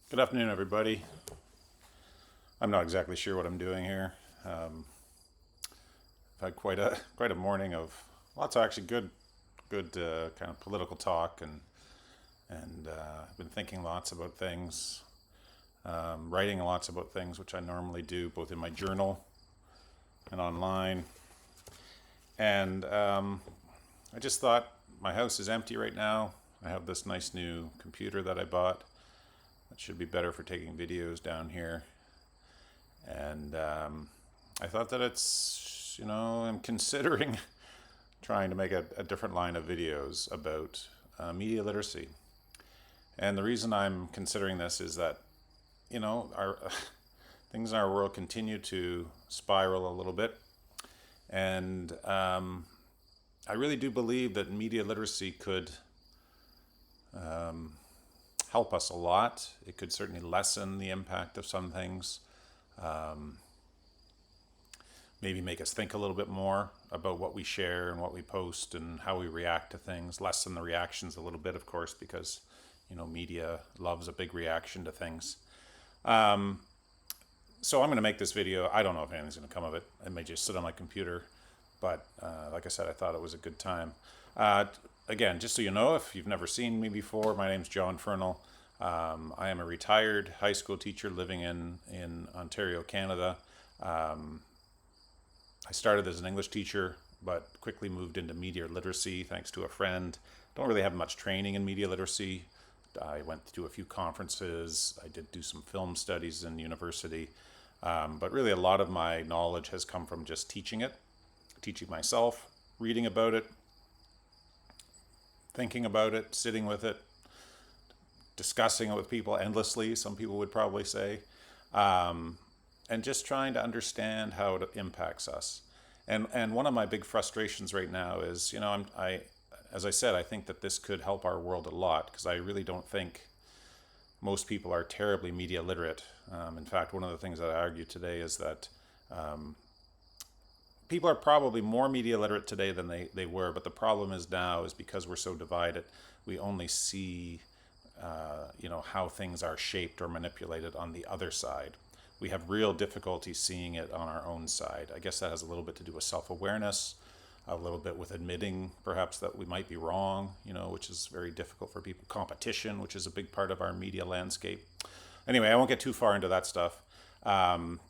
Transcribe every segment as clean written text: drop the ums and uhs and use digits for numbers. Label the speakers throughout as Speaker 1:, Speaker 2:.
Speaker 1: Good afternoon, everybody. I'm not exactly sure what I'm doing here. I've had quite a morning of lots of actually good kind of political talk, and I've been thinking lots about things, writing lots about things, which I normally do both in my journal and online. And I just thought my house is empty right now. I have this nice new computer that I bought. That should be better for taking videos down here. And I thought that I'm considering trying to make a different line of videos about media literacy. And the reason I'm considering this is that, our things in our world continue to spiral a little bit. And I really do believe that media literacy could help us a lot. It could certainly lessen the impact of some things. Um, Maybe make us think a little bit more about what we share and what we post and how we react to things. Lessen the reactions a little bit, of course, because media loves a big reaction to things. Um, so I'm going to make this video. I don't know if anything's going to come of it. I may just sit on my computer, but like I said, I thought it was a good time. Uh, Again, just so you know, if you've never seen me before, my name's John Fernal. I am a retired high school teacher living in Ontario, Canada. Um, I started as an English teacher, but quickly moved into media literacy thanks to a friend. Don't really have much training in media literacy. I went to a few conferences. I did do some film studies in university. But really, a lot of my knowledge has come from just teaching it, teaching myself, reading about it, thinking about it, sitting with it, discussing it with people endlessly, some people would probably say, um, and just trying to understand how it impacts us. And one of my big frustrations right now is, as I said, I think that this could help our world a lot because I really don't think most people are terribly media literate. In fact, one of the things that I argue today is that people are probably more media literate today than they were, but the problem is now is because we're so divided, we only see how things are shaped or manipulated on the other side. We have real difficulty seeing it on our own side. I guess that has a little bit to do with self-awareness, a little bit with admitting perhaps that we might be wrong, which is very difficult for people. Competition, which is a big part of our media landscape. Anyway, I won't get too far into that stuff. Um,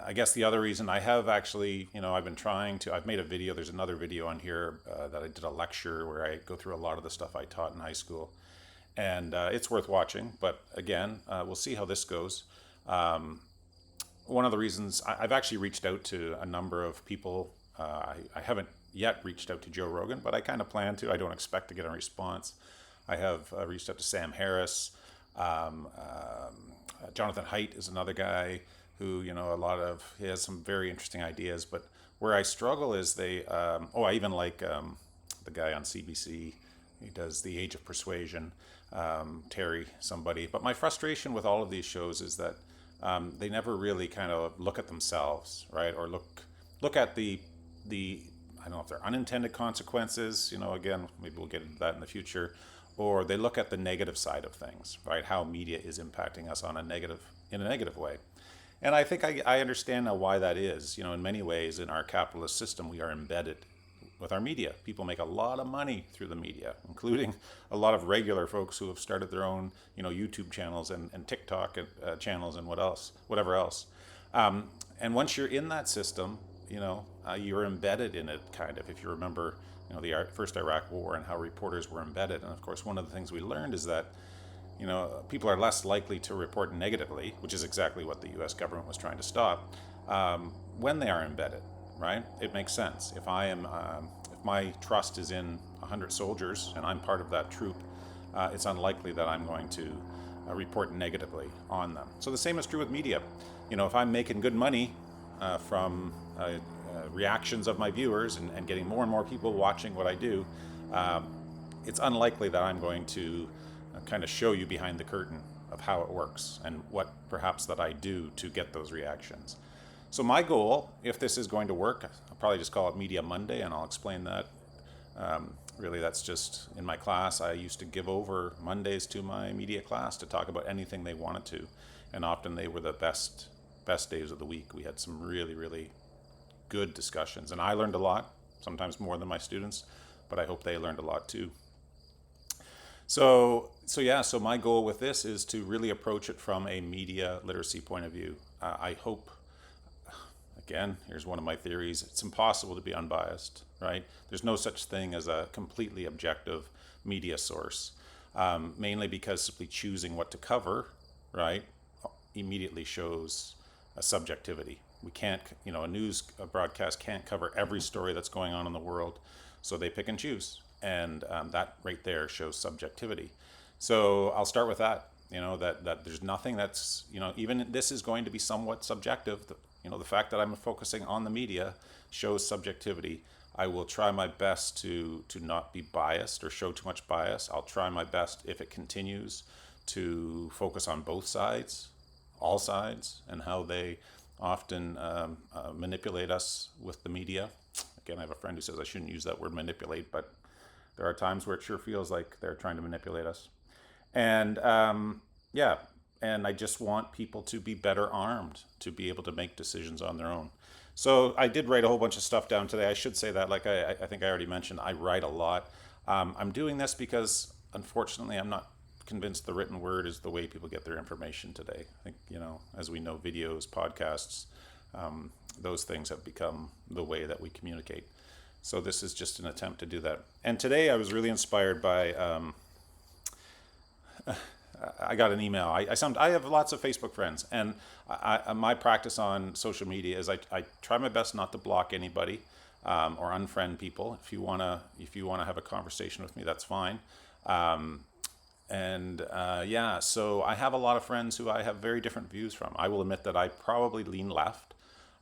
Speaker 1: I guess the other reason I have actually, I've made a video, there's another video on here that I did a lecture where I go through a lot of the stuff I taught in high school. And it's worth watching, but again, we'll see how this goes. Um, One of the reasons I've actually reached out to a number of people. I haven't yet reached out to Joe Rogan, but I kind of plan to. I don't expect to get a response. I have reached out to Sam Harris. Jonathan Haidt is another guy who, he has some very interesting ideas. But where I struggle is I even like the guy on CBC. He does The Age of Persuasion, Terry somebody. But my frustration with all of these shows is that they never really kind of look at themselves, right? Or look at the I don't know if they're unintended consequences. Again, maybe we'll get into that in the future. Or they look at the negative side of things, right? How media is impacting us in a negative way. And I think I understand now why that is. In many ways, in our capitalist system, we are embedded with our media. People make a lot of money through the media, including a lot of regular folks who have started their own, YouTube channels and TikTok channels and whatever else. And once you're in that system, you're embedded in it, kind of. If you remember, the first Iraq War and how reporters were embedded. And of course, one of the things we learned is that people are less likely to report negatively, which is exactly what the U.S. government was trying to stop, when they are embedded. Right? It makes sense. If my trust is in 100 soldiers and I'm part of that troop, it's unlikely that I'm going to report negatively on them. So the same is true with media. If I'm making good money from reactions of my viewers and getting more and more people watching what I do, it's unlikely that I'm going to kind of show you behind the curtain of how it works and what perhaps that I do to get those reactions. So my goal, if this is going to work, I'll probably just call it Media Monday, and I'll explain that Really, that's just in my class. I used to give over Mondays to my media class to talk about anything they wanted to, and often they were the best days of the week. We had some really good discussions, and I learned a lot, sometimes more than my students, but I hope they learned a lot too. So my goal with this is to really approach it from a media literacy point of view. I hope, again, here's one of my theories: it's impossible to be unbiased, right? There's no such thing as a completely objective media source, mainly because simply choosing what to cover, right, immediately shows a subjectivity. We can't, a broadcast can't cover every story that's going on in the world, so they pick and choose, and that right there shows subjectivity. So I'll start with that. That there's nothing that's, even this is going to be somewhat subjective. The fact that I'm focusing on the media shows subjectivity. I will try my best to not be biased or show too much bias. I'll try my best, if it continues, to focus on both sides, all sides, and how they often manipulate us with the media. Again, I have a friend who says I shouldn't use that word manipulate, but there are times where it sure feels like they're trying to manipulate us. And and I just want people to be better armed to be able to make decisions on their own. So I did write a whole bunch of stuff down today. I should say that, like I think I already mentioned, I write a lot. I'm doing this because, unfortunately, I'm not convinced the written word is the way people get their information today. I think, as we know, videos, podcasts, those things have become the way that we communicate. So this is just an attempt to do that. And today I was really inspired by, I got an email. I have lots of Facebook friends, and my practice on social media is I try my best not to block anybody or unfriend people. If you wanna have a conversation with me, that's fine. So I have a lot of friends who I have very different views from. I will admit that I probably lean left.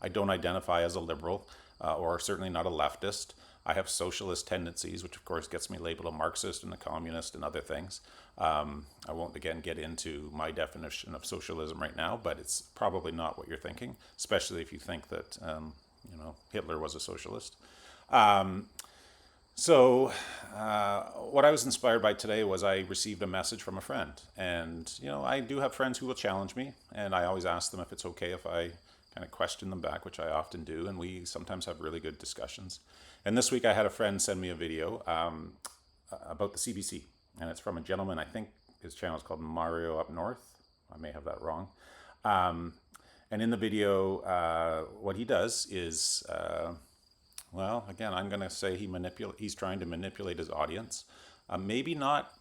Speaker 1: I don't identify as a liberal or certainly not a leftist. I have socialist tendencies, which of course gets me labeled a Marxist and a communist and other things. I won't again get into my definition of socialism right now, but it's probably not what you're thinking, especially if you think that Hitler was a socialist. What I was inspired by today was I received a message from a friend, and I do have friends who will challenge me, and I always ask them if it's okay if I kind of question them back, which I often do, and we sometimes have really good discussions. And this week I had a friend send me a video about the CBC, and it's from a gentleman. I think his channel is called Mario Up North. I may have that wrong. And in the video, what he does is, again, I'm going to say he's trying to manipulate his audience, maybe not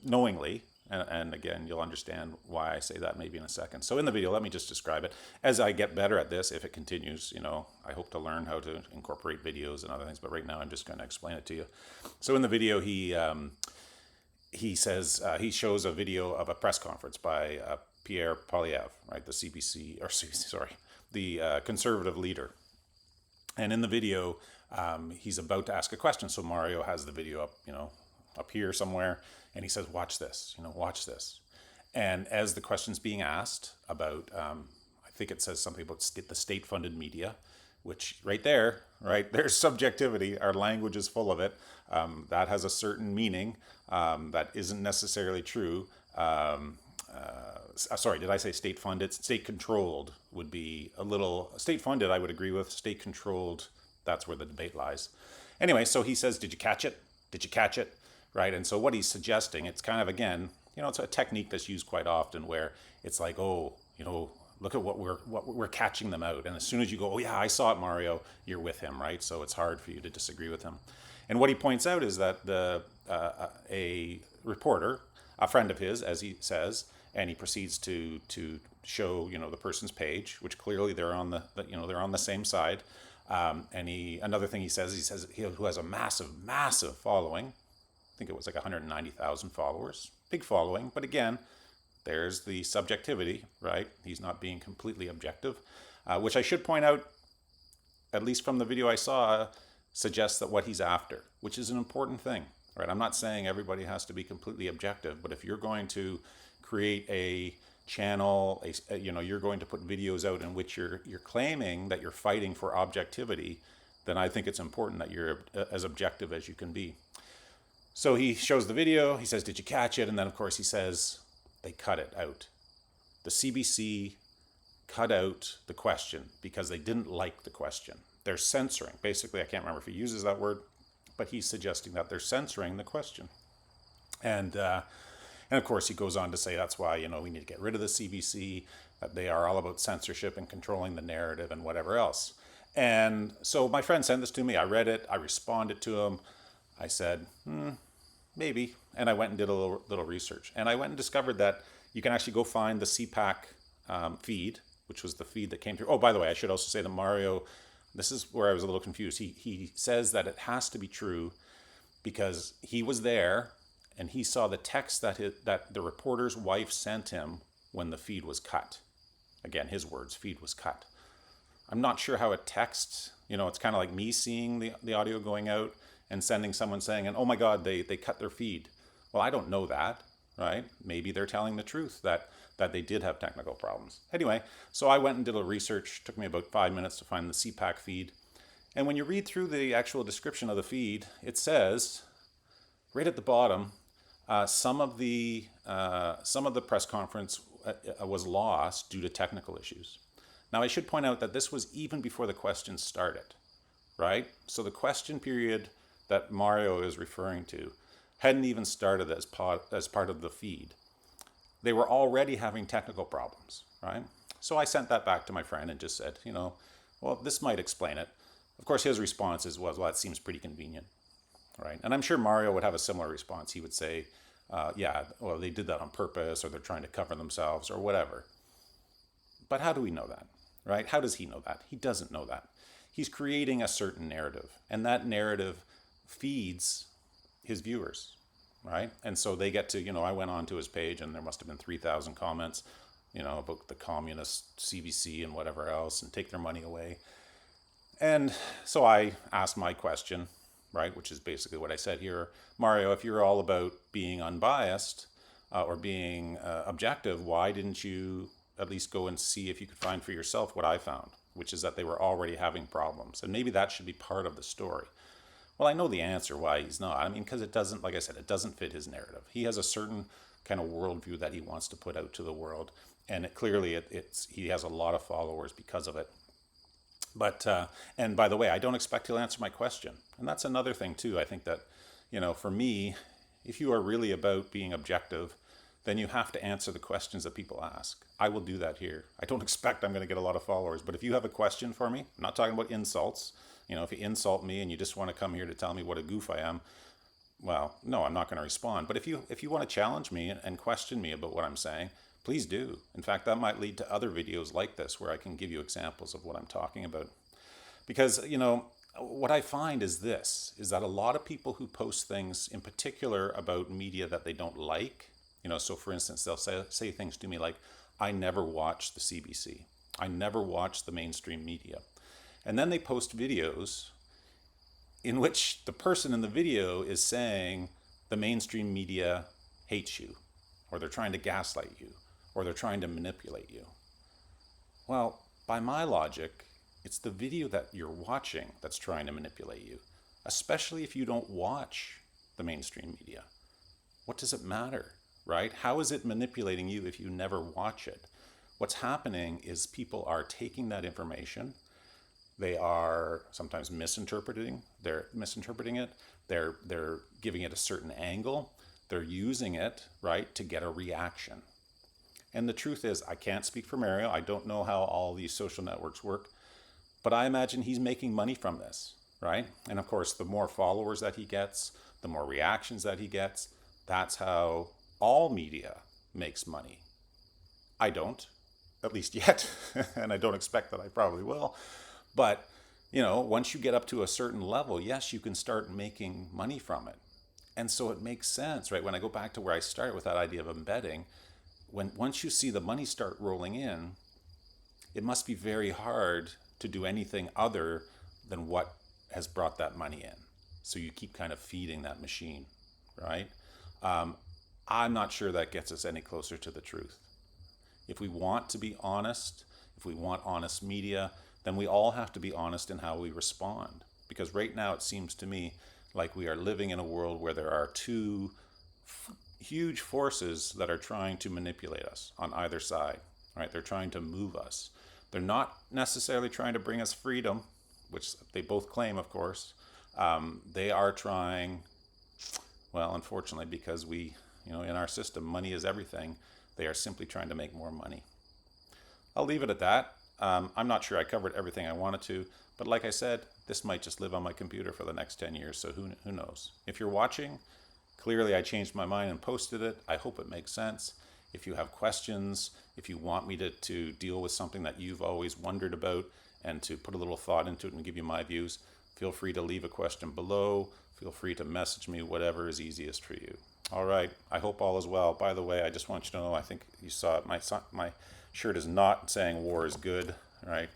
Speaker 1: knowingly. And again, you'll understand why I say that maybe in a second. So in the video, let me just describe it. As I get better at this, if it continues, I hope to learn how to incorporate videos and other things. But right now, I'm just going to explain it to you. So in the video, he says he shows a video of a press conference by Pierre Poilievre, right, the the conservative leader. And in the video, he's about to ask a question. So Mario has the video up, up here somewhere. And he says, watch this, watch this. And as the question's being asked about, I think it says something about the state-funded media, which there's subjectivity. Our language is full of it. That has a certain meaning that isn't necessarily true. Sorry, did I say state-funded? State-controlled would be a little... State-funded, I would agree with. State-controlled, that's where the debate lies. Anyway, so he says, did you catch it? Did you catch it? Right, and so what he's suggesting, it's kind of, again, it's a technique that's used quite often where it's like, look at what we're catching them out. And as soon as you go, oh yeah, I saw it, Mario, you're with him, right? So it's hard for you to disagree with him. And what he points out is that a reporter, a friend of his, as he says, and he proceeds to show, the person's page, which clearly they're on the same side. Another thing he says who has a massive following. I think it was like 190,000 followers, big following. But again, there's the subjectivity, right? He's not being completely objective, which I should point out, at least from the video I saw, suggests that what he's after, which is an important thing, right? I'm not saying everybody has to be completely objective, but if you're going to create a channel, you're going to put videos out in which you're claiming that you're fighting for objectivity, then I think it's important that you're as objective as you can be. So he shows the video. He says, "Did you catch it?" And then, of course, he says, "They cut it out. The CBC cut out the question because they didn't like the question. They're censoring." Basically, I can't remember if he uses that word, but he's suggesting that they're censoring the question. And of course, he goes on to say that's why, we need to get rid of the CBC, that they are all about censorship and controlling the narrative and whatever else. And so my friend sent this to me. I read it. I responded to him. I said, maybe. And I went and did a little research. And I went and discovered that you can actually go find the CPAC feed, which was the feed that came through. Oh, by the way, I should also say that Mario, this is where I was a little confused. He says that it has to be true because he was there and he saw the text that the reporter's wife sent him when the feed was cut. Again, his words, feed was cut. I'm not sure how a text, it's kind of like me seeing the audio going out and sending someone saying, and oh my God, they cut their feed. Well, I don't know that, right? Maybe they're telling the truth that they did have technical problems. Anyway, so I went and did a research. It took me about 5 minutes to find the CPAC feed. And when you read through the actual description of the feed, it says, right at the bottom, some of the press conference was lost due to technical issues. Now, I should point out that this was even before the question started, right? So the question period that Mario is referring to hadn't even started as part of the feed. They were already having technical problems, right? So I sent that back to my friend and just said, well, this might explain it. Of course, his response was, well, that seems pretty convenient, right? And I'm sure Mario would have a similar response. He would say, yeah, well, they did that on purpose, or they're trying to cover themselves, or whatever. But how do we know that, right? How does he know that? He doesn't know that. He's creating a certain narrative, and that narrative feeds his viewers, right? And so they get to, I went onto his page and there must have been 3,000 comments, about the communist CBC and whatever else, and take their money away. And so I asked my question, right, which is basically what I said here. Mario, if you're all about being unbiased or being objective, why didn't you at least go and see if you could find for yourself what I found, which is that they were already having problems. And maybe that should be part of the story. Well, I know the answer why he's not. I mean, because it doesn't, like I said, it doesn't fit his narrative. He has a certain kind of worldview that he wants to put out to the world. And he has a lot of followers because of it. But, and by the way, I don't expect he'll answer my question. And that's another thing too. I think that, for me, if you are really about being objective, then you have to answer the questions that people ask. I will do that here. I don't expect I'm going to get a lot of followers, but if you have a question for me, I'm not talking about insults. If you insult me and you just want to come here to tell me what a goof I am, well, no, I'm not going to respond. But if you want to challenge me and question me about what I'm saying, please do. In fact, that might lead to other videos like this where I can give you examples of what I'm talking about. Because, what I find is that a lot of people who post things in particular about media that they don't like, so for instance, they'll say things to me like, I never watch the CBC. I never watch the mainstream media. And then they post videos in which the person in the video is saying the mainstream media hates you, or they're trying to gaslight you, or they're trying to manipulate you. Well, by my logic, it's the video that you're watching that's trying to manipulate you, especially if you don't watch the mainstream media. What does it matter, right? How is it manipulating you if you never watch it? What's happening is people are taking that information. They are sometimes misinterpreting it. They're giving it a certain angle. They're using it, right, to get a reaction. And the truth is, I can't speak for Mario. I don't know how all these social networks work, but I imagine he's making money from this, right? And of course, the more followers that he gets, the more reactions that he gets, that's how all media makes money. I don't, at least yet, and I don't expect that I probably will. But, once you get up to a certain level, yes, you can start making money from it. And so it makes sense, right? When I go back to where I started with that idea of embedding, once you see the money start rolling in, it must be very hard to do anything other than what has brought that money in. So you keep kind of feeding that machine, right? I'm not sure that gets us any closer to the truth. If we want to be honest, if we want honest media, then we all have to be honest in how we respond. Because right now it seems to me like we are living in a world where there are two huge forces that are trying to manipulate us on either side. Right? They're trying to move us. They're not necessarily trying to bring us freedom, which they both claim, of course. They are trying, well, unfortunately, because in our system, money is everything. They are simply trying to make more money. I'll leave it at that. I'm not sure I covered everything I wanted to, but like I said, this might just live on my computer for the next 10 years, so who knows? If you're watching, clearly I changed my mind and posted it. I hope it makes sense. If you have questions, if you want me to deal with something that you've always wondered about and to put a little thought into it and give you my views, feel free to leave a question below. Feel free to message me, whatever is easiest for you. All right, I hope all is well. By the way, I just want you to know, I think you saw it, my shirt is not saying war is good, right?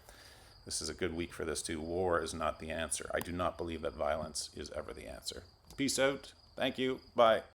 Speaker 1: This is a good week for this too. War is not the answer. I do not believe that violence is ever the answer. Peace out. Thank you. Bye.